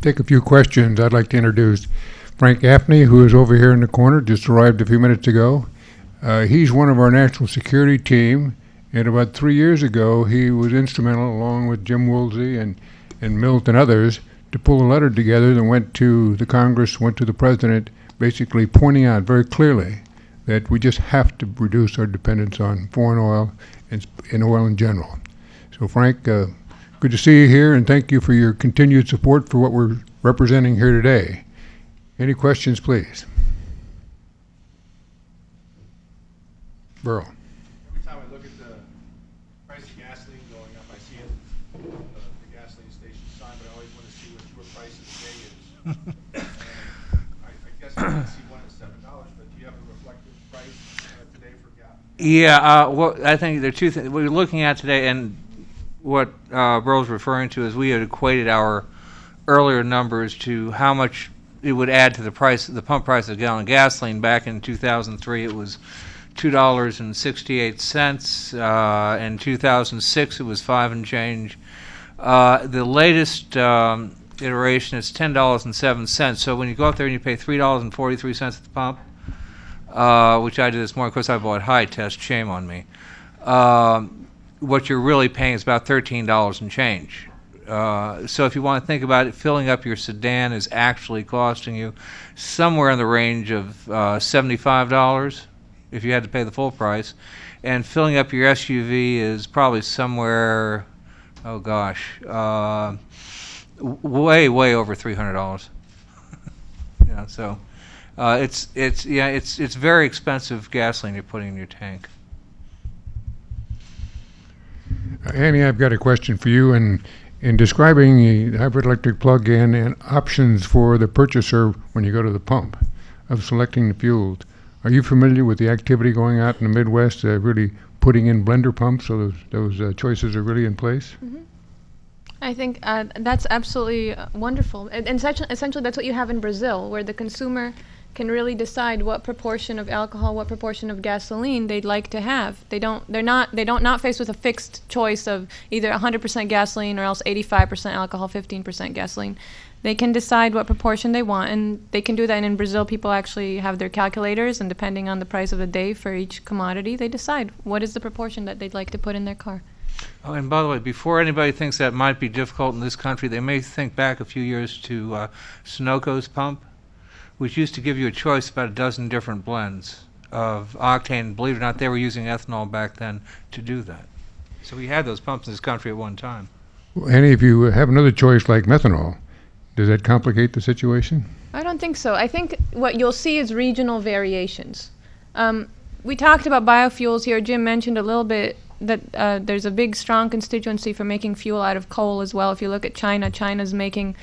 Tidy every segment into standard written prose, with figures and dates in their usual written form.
take a few questions. I'd like to introduce Frank Gaffney, who is over here in the corner, just arrived a few minutes ago. He's one of our national security team, and about 3 years ago, he was instrumental, along with Jim Woolsey and Milt and others, to pull a letter together that went to the Congress, went to the President, basically pointing out very clearly that we just have to reduce our dependence on foreign oil and oil in general. So Frank, good to see you here, and thank you for your continued support for what we're representing here today. Any questions, please? Burl. Every time I look at the price of gasoline going up, I see it, the gasoline station sign, but I always want to see what your price of the day is. I guess I can see one at $7, but do you have a reflective price today for gas? Yeah, well, I think there are two things we're looking at today, and what Burl's referring to is we had equated our earlier numbers to how much it would add to the price, the pump price of a gallon of gasoline. Back in 2003, it was $2.68. In 2006, it was 5 and change. The latest iteration is $10.07. So when you go up there and you pay $3.43 at the pump, which I did this morning, of course I bought high test, shame on me. What you're really paying is about $13 and change. So if you want to think about it, filling up your sedan is actually costing you somewhere in the range of $75 if you had to pay the full price. And filling up your SUV is probably somewhere, oh gosh, way over $300. Yeah, so it's very expensive gasoline you're putting in your tank. Annie, I've got a question for you. In describing the hybrid electric plug-in and options for the purchaser when you go to the pump of selecting the fuels, are you familiar with the activity going out in the Midwest, really putting in blender pumps so those choices are really in place? Mm-hmm. I think that's absolutely wonderful. And essentially that's what you have in Brazil, where the consumer can really decide what proportion of alcohol, what proportion of gasoline they'd like to have. They're not faced with a fixed choice of either 100% gasoline or else 85% alcohol, 15% gasoline. They can decide what proportion they want, and they can do that. And in Brazil, people actually have their calculators, and depending on the price of the day for each commodity, they decide what is the proportion that they'd like to put in their car. Oh, and by the way, before anybody thinks that might be difficult in this country, they may think back a few years to Sunoco's pump, which used to give you a choice about a dozen different blends of octane. Believe it or not, they were using ethanol back then to do that. So we had those pumps in this country at one time. Annie, if you have another choice like methanol, does that complicate the situation? I don't think so. I think what you'll see is regional variations. We talked about biofuels here. Jim mentioned a little bit that there's a big, strong constituency for making fuel out of coal as well. If you look at China, China's making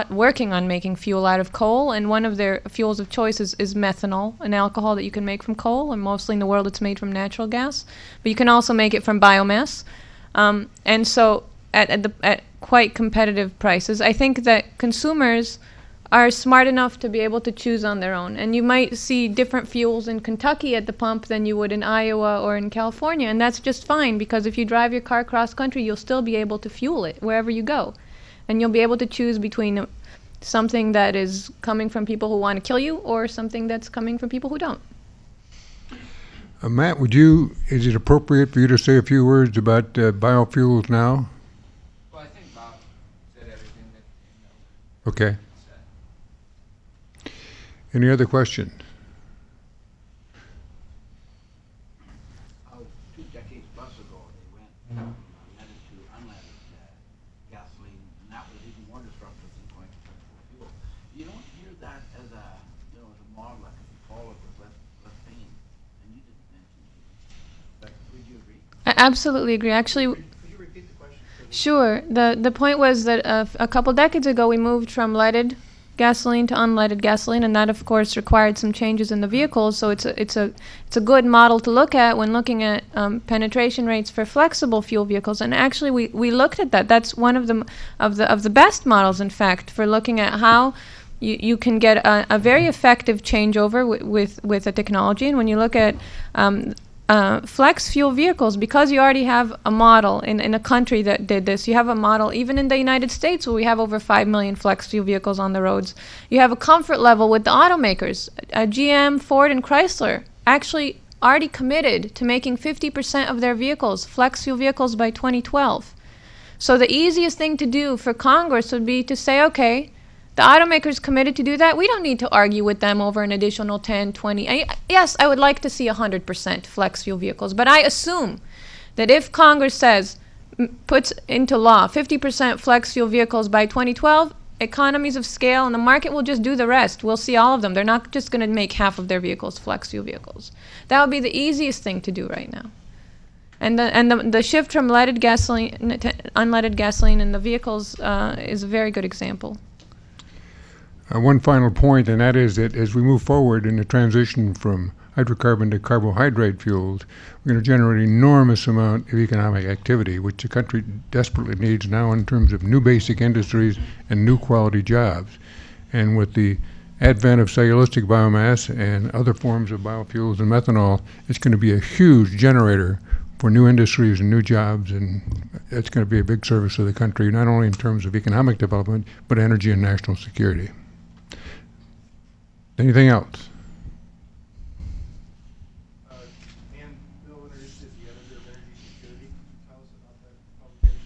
working on making fuel out of coal, and one of their fuels of choice is methanol, an alcohol that you can make from coal, and mostly in the world it's made from natural gas. But you can also make it from biomass, and so at quite competitive prices. I think that consumers are smart enough to be able to choose on their own, and you might see different fuels in Kentucky at the pump than you would in Iowa or in California, and that's just fine, because if you drive your car cross country, you'll still be able to fuel it wherever you go. And you'll be able to choose between something that is coming from people who want to kill you or something that's coming from people who don't. Matt, is it appropriate for you to say a few words about biofuels now? Well, I think Bob said everything that Okay. said. Any other questions? 2 decades plus ago, they went from leaded to unleaded gasoline, and that was even more destructive than going to fossil fuel. You don't hear that as a model that can be followed with less pain, and you didn't mention it. But would you agree? I absolutely agree. Actually, Could you repeat the question? sure. The point was that a couple decades ago we moved from leaded gasoline to unleaded gasoline, and that of course required some changes in the vehicles. So it's a good model to look at when looking at penetration rates for flexible fuel vehicles. And actually we looked at that. That's one of the best models, in fact, for looking at how you can get a very effective changeover with the technology. And when you look at flex fuel vehicles, because you already have a model in a country that did this. You have a model even in the United States where we have over 5 million flex fuel vehicles on the roads. You have a comfort level with the automakers. GM, Ford, and Chrysler actually already committed to making 50% of their vehicles flex fuel vehicles by 2012. So the easiest thing to do for Congress would be to say, okay, the automakers committed to do that. We don't need to argue with them over an additional 10, 20. Yes, I would like to see 100% flex fuel vehicles, but I assume that if Congress says, puts into law 50% flex fuel vehicles by 2012, economies of scale and the market will just do the rest. We'll see all of them. They're not just going to make half of their vehicles flex fuel vehicles. That would be the easiest thing to do right now. And the shift from leaded gasoline to unleaded gasoline in the vehicles is a very good example. One final point, and that is that as we move forward in the transition from hydrocarbon to carbohydrate fuels, we're going to generate an enormous amount of economic activity, which the country desperately needs now in terms of new basic industries and new quality jobs. And with the advent of cellulosic biomass and other forms of biofuels and methanol, it's going to be a huge generator for new industries and new jobs, and it's going to be a big service to the country, not only in terms of economic development, but energy and national security. Anything else? And Bill introduced is the editor of Energy Security. Tell us about that publication.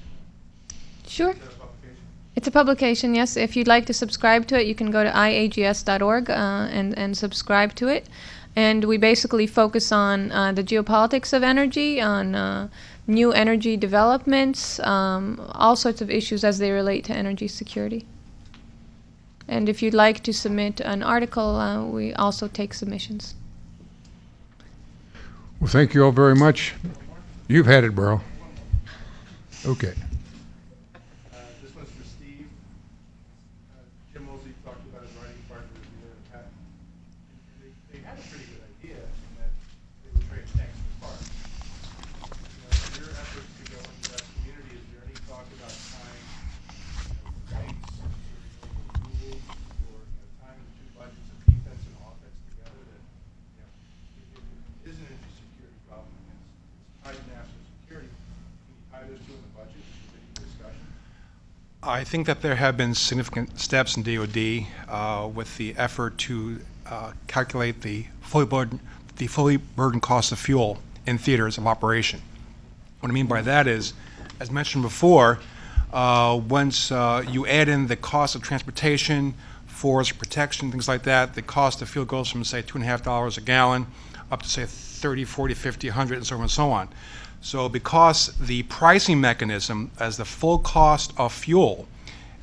Sure. Is that a publication? It's a publication, yes. If you'd like to subscribe to it, you can go to iags.org and subscribe to it. And we basically focus on the geopolitics of energy, on new energy developments, all sorts of issues as they relate to energy security. And if you'd like to submit an article, we also take submissions. Well, thank you all very much. You've had it, Burl. Okay. This one's for Steve. Jim Woolsey talked about his writing partner as the other patent. They had a pretty good idea in that they would trade tanks for parts. In your efforts to go into that community, is there any talk about tying tanks or rules or tying the two budgets of defense and offense together that, if it is an energy security problem and it's tied to national security, can you tie those two in the budget? Is there any discussion? I think that there have been significant steps in DoD with the effort to calculate the fully burdened cost of fuel in theaters of operation. What I mean by that is, as mentioned before, once you add in the cost of transportation, forest protection, things like that, the cost of fuel goes from, say, $2.50 a gallon up to, say, 30, 40, 50, 100, and so on and so on. So because the pricing mechanism as the full cost of fuel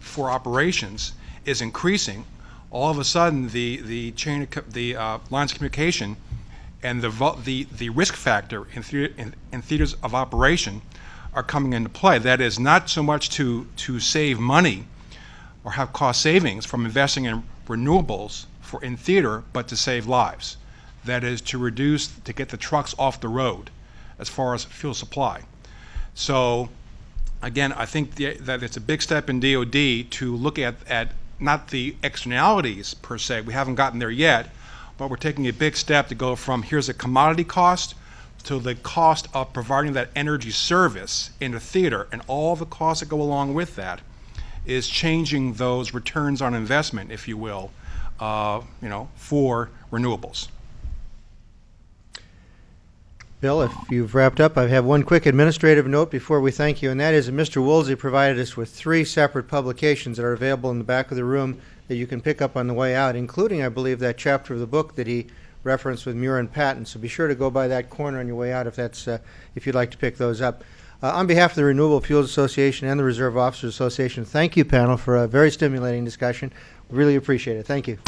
for operations is increasing, all of a sudden the lines of communication and the risk factor in theaters of operation are coming into play. That is not so much to save money or have cost savings from investing in renewables in theater, but to save lives. That is to get the trucks off the road as far as fuel supply. So again, I think that it's a big step in DoD to look at not the externalities per se, we haven't gotten there yet, but we're taking a big step to go from here's a commodity cost to the cost of providing that energy service in a theater, and all the costs that go along with that is changing those returns on investment, if you will, for renewables. Bill, if you've wrapped up, I have one quick administrative note before we thank you, and that is that Mr. Woolsey provided us with 3 separate publications that are available in the back of the room that you can pick up on the way out, including, I believe, that chapter of the book that he referenced with Muir and Patton. So be sure to go by that corner on your way out if you'd like to pick those up. On behalf of the Renewable Fuels Association and the Reserve Officers Association, thank you, panel, for a very stimulating discussion. We really appreciate it. Thank you.